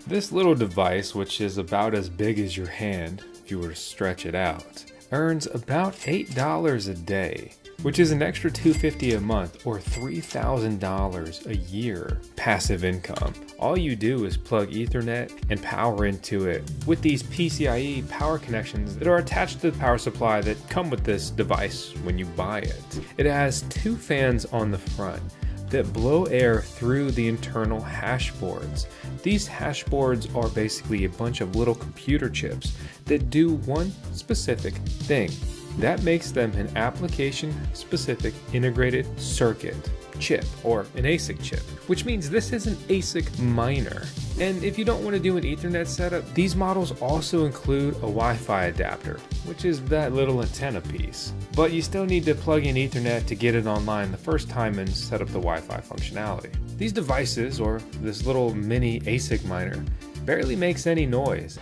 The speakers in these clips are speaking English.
This little device, which is about as big as your hand if you were to stretch it out, earns about $8 a day, which is an extra $250 a month or $3,000 a year passive income. All you do is plug Ethernet and power into it with these PCIe power connections that are attached to the power supply that come with this device when you buy it. It has two fans on the front that blow air through the internal hash boards. These hash boards are basically a bunch of little computer chips that do one specific thing. That makes them an application-specific integrated circuit chip, or an ASIC chip, which means this is an ASIC miner. And if you don't want to do an Ethernet setup, these models also include a Wi-Fi adapter, which is that little antenna piece. But you still need to plug in Ethernet to get it online the first time and set up the Wi-Fi functionality. These devices, or this little mini ASIC miner, barely makes any noise.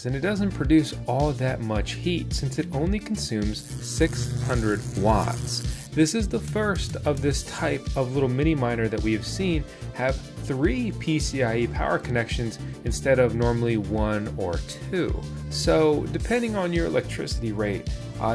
And it doesn't produce all that much heat since it only consumes 600 watts. This is the first of this type of little mini miner that we have seen have 3 PCIe power connections instead of normally 1 or 2. So depending on your electricity rate,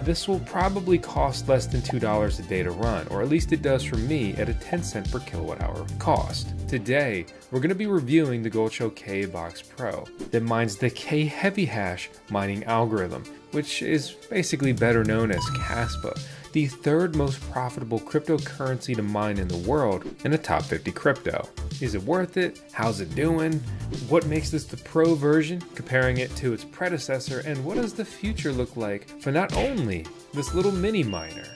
this will probably cost less than $2 a day to run, or at least it does for me at a 10 cent per kilowatt hour cost. Today, we're going to be reviewing the GoldShell KA-BOX Pro that mines the K-heavy hash mining algorithm, which is basically better known as Caspa, the third most profitable cryptocurrency to mine in the world and the top 50 crypto. Is it worth it? How's it doing? What makes this the pro version, comparing it to its predecessor, and what does the future look like for not only this little mini miner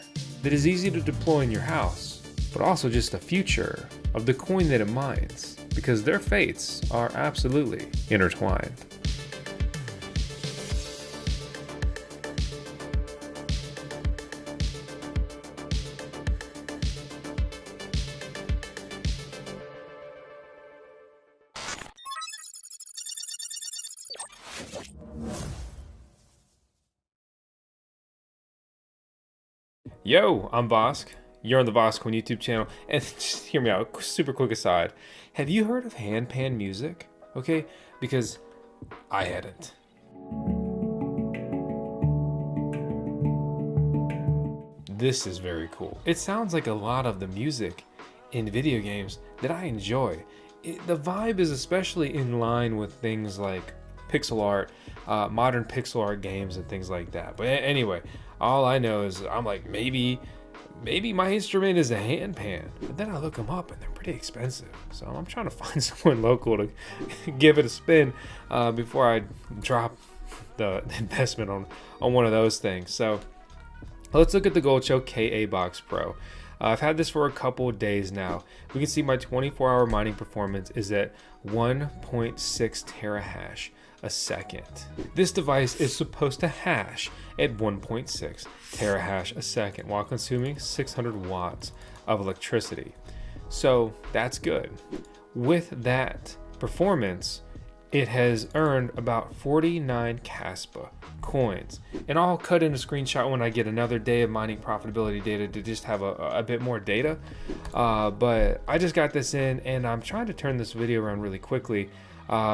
that is easy to deploy in your house, but also just the future of the coin that it mines, because their fates are absolutely intertwined. Yo, I'm VOSK. You're on the VOSK on YouTube channel, and just hear me out, super quick aside. Have you heard of handpan music? Okay, because I hadn't. This is very cool. It sounds like a lot of the music in video games that I enjoy. The vibe is especially in line with things like pixel art, modern pixel art games and things like that. But anyway, all I know is I'm like, maybe my instrument is a handpan. But then I look them up and they're pretty expensive. So I'm trying to find someone local to give it a spin before I drop the investment on one of those things. So let's look at the GoldShell KA-BOX Pro. I've had this for a couple of days now. We can see my 24-hour mining performance is at 1.6 terahash a second. This device is supposed to hash at 1.6 terahash a second while consuming 600 watts of electricity. So that's good. With that performance, it has earned about 49 Caspa coins. And I'll cut in a screenshot when I get another day of mining profitability data to just have a bit more data. But I just got this in and I'm trying to turn this video around really quickly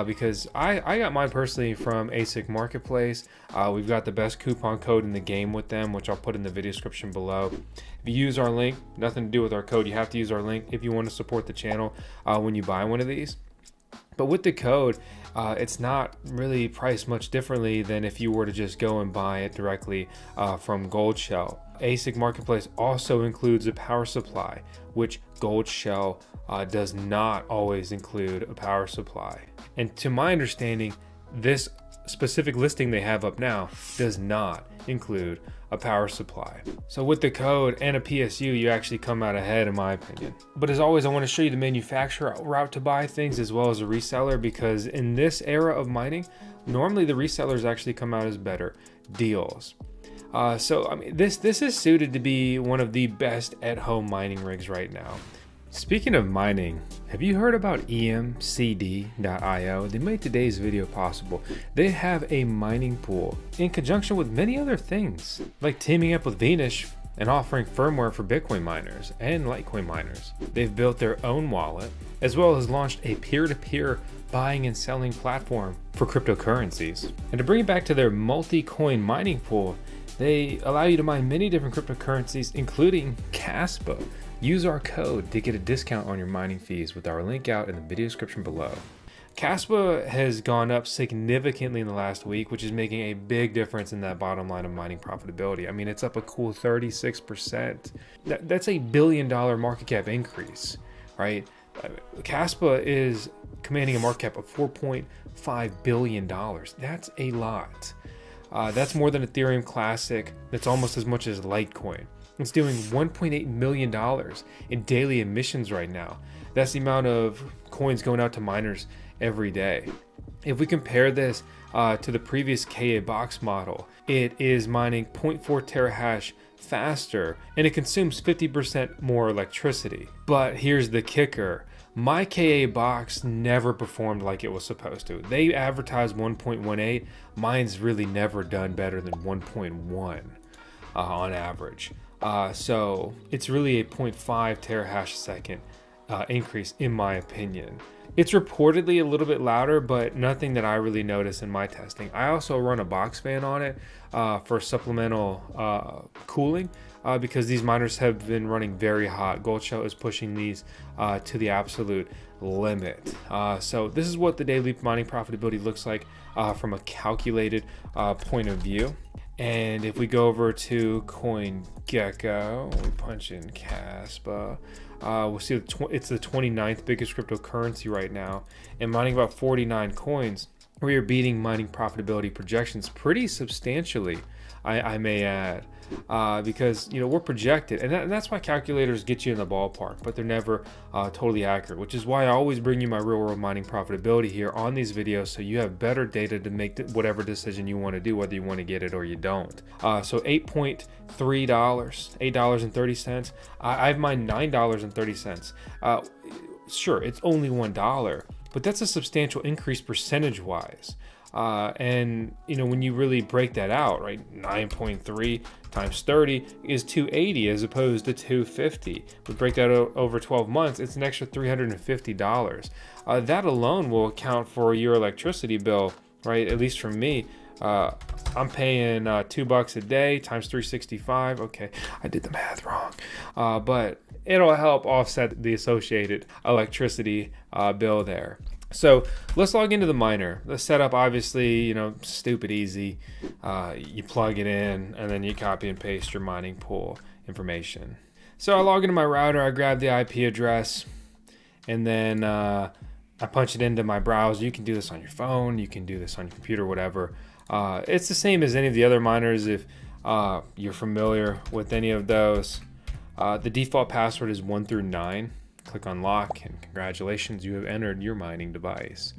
because I got mine personally from ASIC Marketplace. We've got the best coupon code in the game with them, which I'll put in the video description below. If you use our link, nothing to do with our code, you have to use our link if you want to support the channel when you buy one of these. But with the code, it's not really priced much differently than if you were to just go and buy it directly from GoldShell. ASIC Marketplace also includes a power supply, which GoldShell does not always include a power supply. And to my understanding, this specific listing they have up now does not include a power supply. So with the code and a PSU, you actually come out ahead in my opinion. But as always, I want to show you the manufacturer route to buy things as well as a reseller, because in this era of mining, normally the resellers actually come out as better deals. So I mean, this is suited to be one of the best at-home mining rigs right now. Speaking of mining, have you heard about emcd.io? They made today's video possible. They have a mining pool in conjunction with many other things, like teaming up with Venus and offering firmware for Bitcoin miners and Litecoin miners. They've built their own wallet, as well as launched a peer-to-peer buying and selling platform for cryptocurrencies. And to bring it back to their multi-coin mining pool, they allow you to mine many different cryptocurrencies, including Caspa. Use our code to get a discount on your mining fees with our link out in the video description below. Caspa has gone up significantly in the last week, which is making a big difference in that bottom line of mining profitability. I mean, it's up a cool 36%. That's $1 billion market cap increase, right? Caspa is commanding a market cap of $4.5 billion. That's a lot. That's more than Ethereum Classic. That's almost as much as Litecoin. It's doing $1.8 million in daily emissions right now. That's the amount of coins going out to miners every day. If we compare this to the previous KA box model, it is mining 0.4 terahash faster and it consumes 50% more electricity. But here's the kicker. My KA box never performed like it was supposed to. They advertised 1.18. Mine's really never done better than 1.1 on average. So it's really a 0.5 terahash a second increase in my opinion. It's reportedly a little bit louder, but nothing that I really noticed in my testing. I also run a box fan on it for supplemental cooling because these miners have been running very hot. Goldshell is pushing these to the absolute limit. So this is what the daily mining profitability looks like from a calculated point of view. And if we go over to CoinGecko, we punch in Caspa, we'll see it's the 29th biggest cryptocurrency right now, and mining about 49 coins. We are beating mining profitability projections pretty substantially, I may add, because we're projected, and that's why calculators get you in the ballpark, but they're never totally accurate, which is why I always bring you my real world mining profitability here on these videos, so you have better data to make whatever decision you want to do, whether you want to get it or you don't. So $8.3, $8.30. I've mined $9.30. Sure, it's only $1, but that's a substantial increase percentage wise. And when you really break that out, right, 9.3 times 30 is 280 as opposed to 250. We break that over 12 months, it's an extra $350. That alone will account for your electricity bill, right? At least for me. I'm paying $2 a day times 365. Okay, I did the math wrong, but it'll help offset the associated electricity bill there. So let's log into the miner. The setup, obviously, stupid easy. You plug it in and then you copy and paste your mining pool information. So I log into my router, I grab the IP address, and then I punch it into my browser. You can do this on your phone, you can do this on your computer, whatever. It's the same as any of the other miners if you're familiar with any of those. The default password is 1 through 9. Click on lock and congratulations, you have entered your mining device.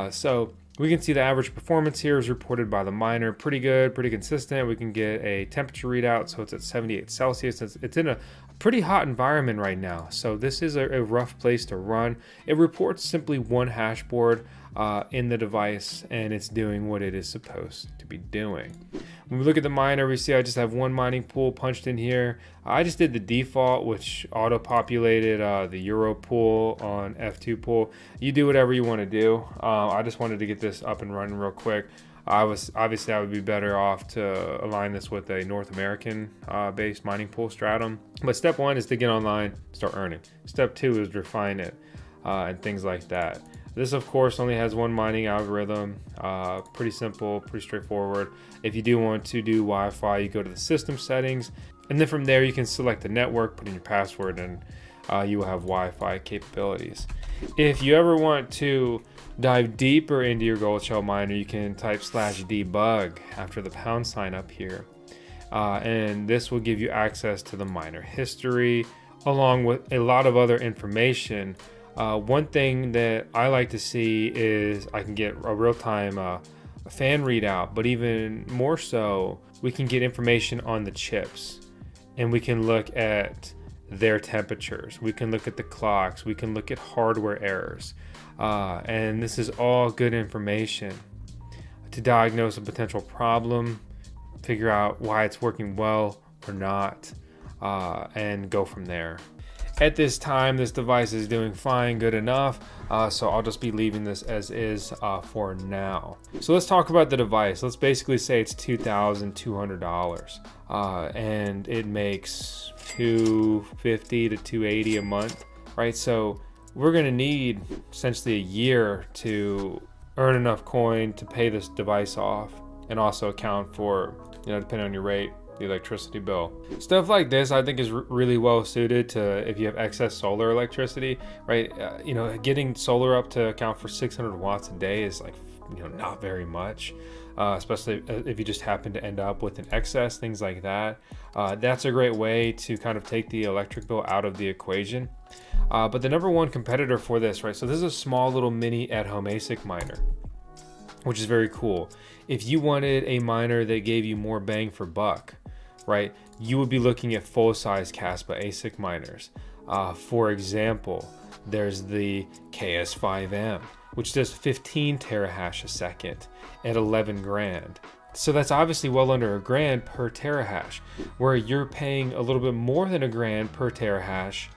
So we can see the average performance here is reported by the miner. Pretty good, pretty consistent. We can get a temperature readout, so it's at 78 Celsius. It's in a pretty hot environment right now, so this is a rough place to run. It reports simply one hash board in the device, and it's doing what it is supposed to be doing. When we look at the miner, we see I just have one mining pool punched in here. I just did the default, which auto-populated the Euro pool on F2 pool. You do whatever you want to do. I just wanted to get this up and running real quick. Obviously I would be better off to align this with a North American based mining pool stratum. But step one is to get online, start earning. Step two is refine it and things like that. This, of course, only has one mining algorithm. Pretty simple, pretty straightforward. If you do want to do Wi-Fi, you go to the system settings, and then from there you can select the network, put in your password, and you will have Wi-Fi capabilities. If you ever want to dive deeper into your Goldshell miner, you can type /debug after the pound sign up here. And this will give you access to the miner history, along with a lot of other information. One thing that I like to see is I can get a real-time fan readout, but even more so, we can get information on the chips, and we can look at their temperatures. We can look at the clocks. We can look at hardware errors. And this is all good information to diagnose a potential problem, figure out why it's working well or not, and go from there. At this time, this device is doing fine, good enough, so I'll just be leaving this as is for now. So let's talk about the device. Let's basically say it's $2,200, and it makes $250 to $280 a month, right? So we're gonna need essentially a year to earn enough coin to pay this device off, and also account for, depending on your rate, the electricity bill. Stuff like this I think is really well suited to if you have excess solar electricity, right? Getting solar up to account for 600 watts a day is like, not very much, especially if you just happen to end up with an excess, things like that. That's a great way to kind of take the electric bill out of the equation. But the number one competitor for this, right? So this is a small little mini at-home ASIC miner, which is very cool. If you wanted a miner that gave you more bang for buck, right, you would be looking at full-size Caspa ASIC miners. For example, there's the KS5M, which does 15 terahash a second at 11 grand. So that's obviously well under $1,000 per terahash, where you're paying a little bit more than $1,000 per terahash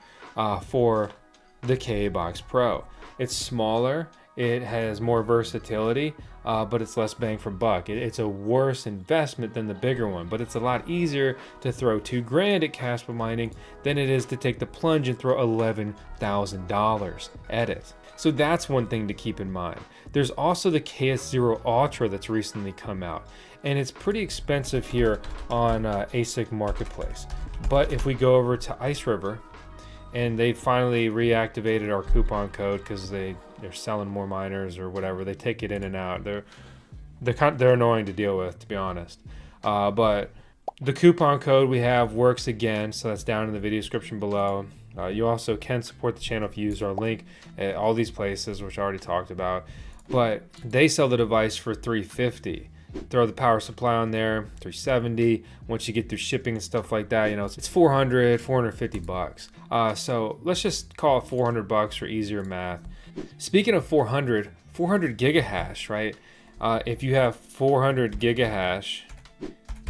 for the KA-Box Pro. It's smaller, it has more versatility, but it's less bang for buck. It's a worse investment than the bigger one, but it's a lot easier to throw $2,000 at Caspa mining than it is to take the plunge and throw $11,000 at it. So that's one thing to keep in mind. There's also the KS0 Ultra that's recently come out, and it's pretty expensive here on ASIC Marketplace. But if we go over to Ice River, and they finally reactivated our coupon code because they're selling more miners or whatever. They take it in and out. They're annoying to deal with, to be honest. But the coupon code we have works again, so that's down in the video description below. You also can support the channel if you use our link at all these places, which I already talked about. But they sell the device for $350. Throw the power supply on there, $370. Once you get through shipping and stuff like that, it's $450. So let's just call it $400 for easier math. Speaking of 400 gigahash, right? If you have 400 gigahash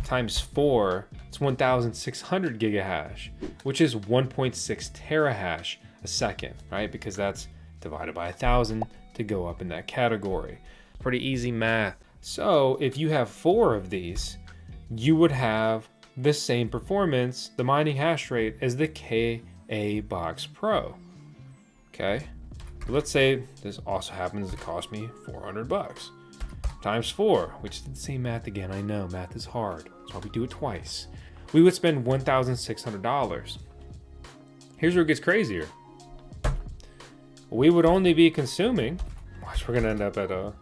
times 4, it's 1,600 gigahash, which is 1.6 terahash a second, right? Because that's divided by 1,000 to go up in that category. Pretty easy math. So if you have 4 of these, you would have the same performance, the mining hash rate, as the KA-Box Pro. Okay, let's say this also happens to cost me $400 times 4, which did the same math again. I know math is hard, that's why we do it twice. We would spend $1,600. Here's where it gets crazier. We would only be consuming, watch, we're gonna end up at a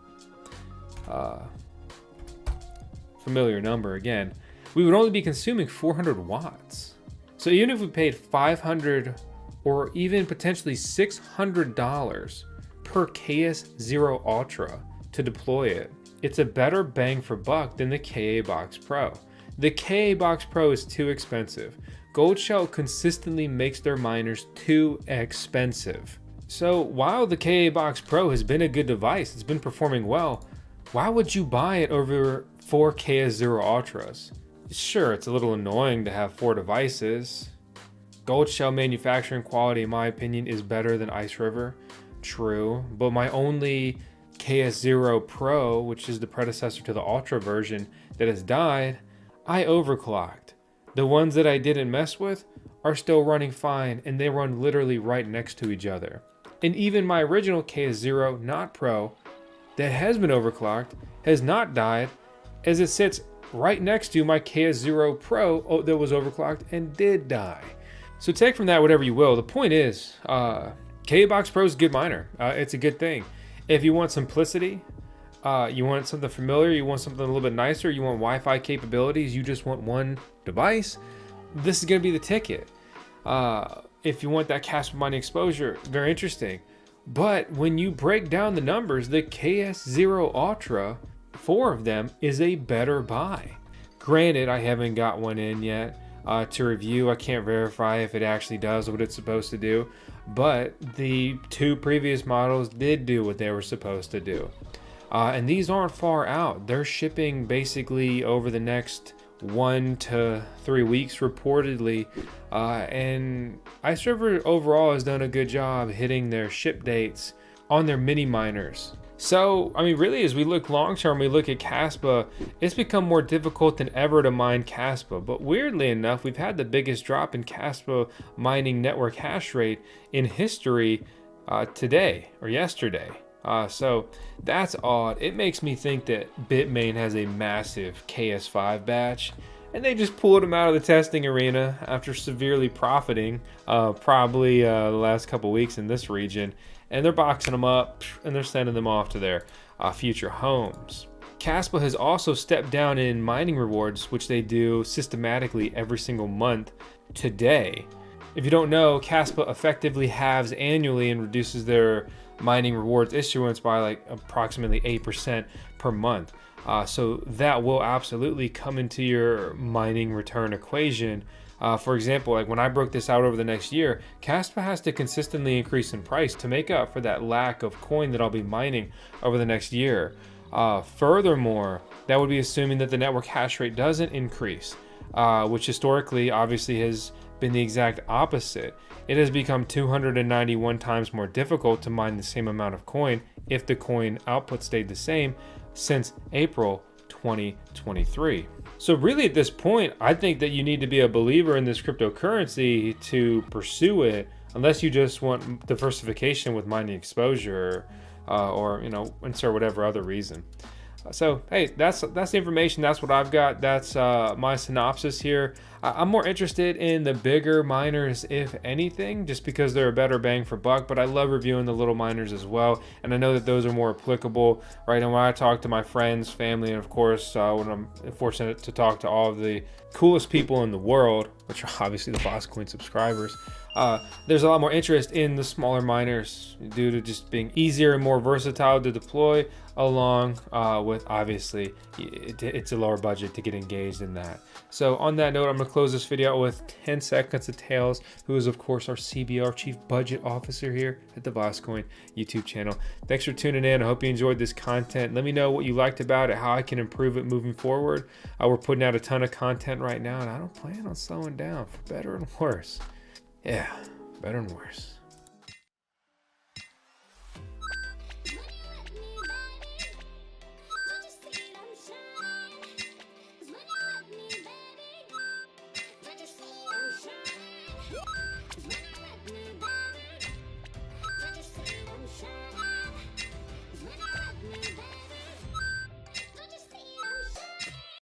familiar number again. We would only be consuming 400 watts. So even if we paid $500 or even potentially $600 per KS0 Ultra to deploy it, it's a better bang for buck than the KA-Box Pro. The KA-Box Pro is too expensive. Goldshell consistently makes their miners too expensive. So while the KA-Box Pro has been a good device, it's been performing well, why would you buy it over 4 KS0 Ultras? Sure, it's a little annoying to have 4 devices. Goldshell manufacturing quality, in my opinion, is better than Ice River. True, but my only KS0 Pro, which is the predecessor to the Ultra version that has died, I overclocked. The ones that I didn't mess with are still running fine, and they run literally right next to each other. And even my original KS0 not Pro that has been overclocked has not died, as it sits right next to my KS0 Pro that was overclocked and did die. So take from that whatever you will. The point is, KA-Box Pro is a good miner. It's a good thing. If you want simplicity, you want something familiar, you want something a little bit nicer, you want Wi-Fi capabilities, you just want one device, this is going to be the ticket. If you want that Caspa mining exposure, very interesting. But when you break down the numbers, the KS0 Ultra, 4 of them, is a better buy. Granted, I haven't got one in yet to review. I can't verify if it actually does what it's supposed to do, but the 2 previous models did do what they were supposed to do. And these aren't far out. They're shipping basically over the next 1 to 3 weeks reportedly, and Ice River overall has done a good job hitting their ship dates on their mini miners. So, I mean, really, as we look long term, we look at Caspa, it's become more difficult than ever to mine Caspa. But weirdly enough, we've had the biggest drop in Caspa mining network hash rate in history today or yesterday. So that's odd. It makes me think that Bitmain has a massive KS5 batch, and they just pulled them out of the testing arena after severely profiting probably the last couple weeks in this region. And they're boxing them up and they're sending them off to their future homes. Caspa has also stepped down in mining rewards, which they do systematically every single month today. If you don't know, Caspa effectively halves annually and reduces their mining rewards issuance by like approximately 8% per month. So that will absolutely come into your mining return equation. For example, like when I broke this out over the next year, Caspa has to consistently increase in price to make up for that lack of coin that I'll be mining over the next year. Furthermore, that would be assuming that the network hash rate doesn't increase, which historically obviously has been the exact opposite. It has become 291 times more difficult to mine the same amount of coin if the coin output stayed the same since April 2023. So really at this point, I think that you need to be a believer in this cryptocurrency to pursue it, unless you just want diversification with mining exposure or, you know, insert whatever other reason. So, hey, that's the information. That's what I've got. That's my synopsis here. I'm more interested in the bigger miners, if anything, just because they're a better bang for buck. But I love reviewing the little miners as well. And I know that those are more applicable, right? And when I talk to my friends, family, and of course, when I'm fortunate to talk to all of the coolest people in the world, which are obviously the VOSK Coin subscribers, there's a lot more interest in the smaller miners due to just being easier and more versatile to deploy, along with obviously it's a lower budget to get engaged in that. So on that note, I'm going to close this video out with 10 seconds of Tails, who is of course our CBR, Chief Budget Officer here at the VOSK Coin YouTube channel. Thanks for tuning in. I hope you enjoyed this content. Let me know what you liked about it, how I can improve it moving forward. We're putting out a ton of content right now, and I don't plan on slowing down, for better and worse. Yeah, better and worse. Let me